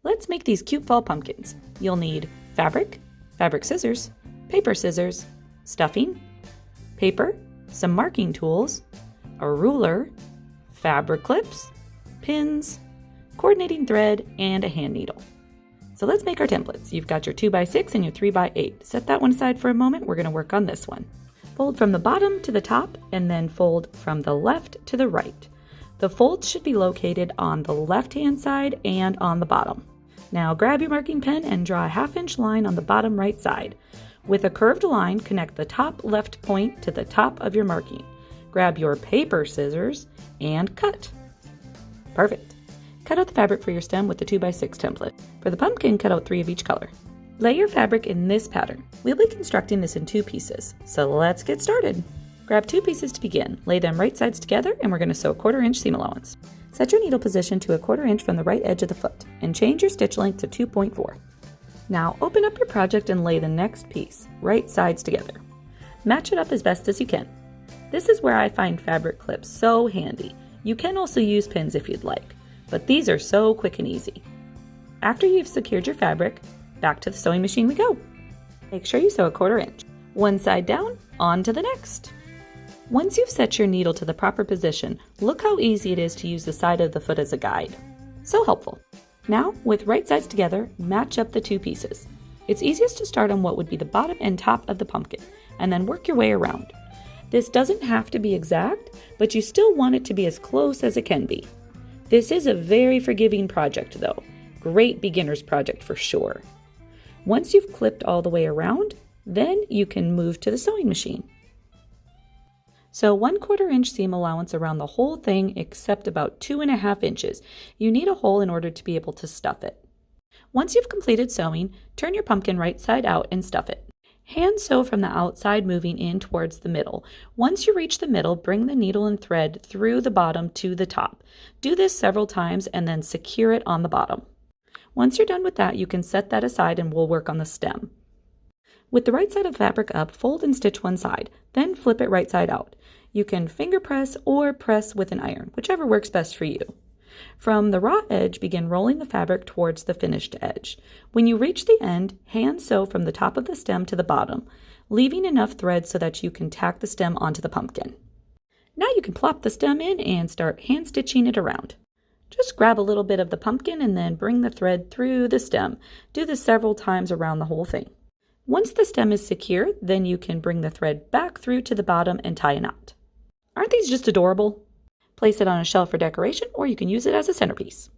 Let's make these cute fall pumpkins. You'll need fabric, fabric scissors, paper scissors, stuffing, paper, some marking tools, a ruler, fabric clips, pins, coordinating thread, and a hand needle. So let's make our templates. You've got your 2x6 and your 3x8. Set that one aside for a moment. We're going to work on this one. Fold from the bottom to the top and then fold from the left to the right. The folds should be located on the left-hand side and on the bottom. Now grab your marking pen and draw a 1/2-inch line on the bottom right side. With a curved line, connect the top left point to the top of your marking. Grab your paper scissors and cut. Perfect. Cut out the fabric for your stem with the 2x6 template. For the pumpkin, cut out 3 of each color. Lay your fabric in this pattern. We'll be constructing this in 2 pieces, so let's get started. Grab 2 pieces to begin. Lay them right sides together and we're going to sew a 1/4-inch seam allowance. Set your needle position to a 1/4 inch from the right edge of the foot and change your stitch length to 2.4. Now open up your project and lay the next piece, right sides together. Match it up as best as you can. This is where I find fabric clips so handy. You can also use pins if you'd like, but these are so quick and easy. After you've secured your fabric, back to the sewing machine we go. Make sure you sew a 1/4 inch. One side down, on to the next. Once you've set your needle to the proper position, look how easy it is to use the side of the foot as a guide. So helpful. Now, with right sides together, match up the 2 pieces. It's easiest to start on what would be the bottom and top of the pumpkin, and then work your way around. This doesn't have to be exact, but you still want it to be as close as it can be. This is a very forgiving project though. Great beginner's project for sure. Once you've clipped all the way around, then you can move to the sewing machine. So 1/4 inch seam allowance around the whole thing except about 2.5 inches. You need a hole in order to be able to stuff it. Once you've completed sewing, turn your pumpkin right side out and stuff it. Hand sew from the outside moving in towards the middle. Once you reach the middle, bring the needle and thread through the bottom to the top. Do this several times and then secure it on the bottom. Once you're done with that, you can set that aside and we'll work on the stem. With the right side of the fabric up, fold and stitch one side, then flip it right side out. You can finger press or press with an iron, whichever works best for you. From the raw edge, begin rolling the fabric towards the finished edge. When you reach the end, hand sew from the top of the stem to the bottom, leaving enough thread so that you can tack the stem onto the pumpkin. Now you can plop the stem in and start hand stitching it around. Just grab a little bit of the pumpkin and then bring the thread through the stem. Do this several times around the whole thing. Once the stem is secure, then you can bring the thread back through to the bottom and tie a knot. Aren't these just adorable? Place it on a shelf for decoration, or you can use it as a centerpiece.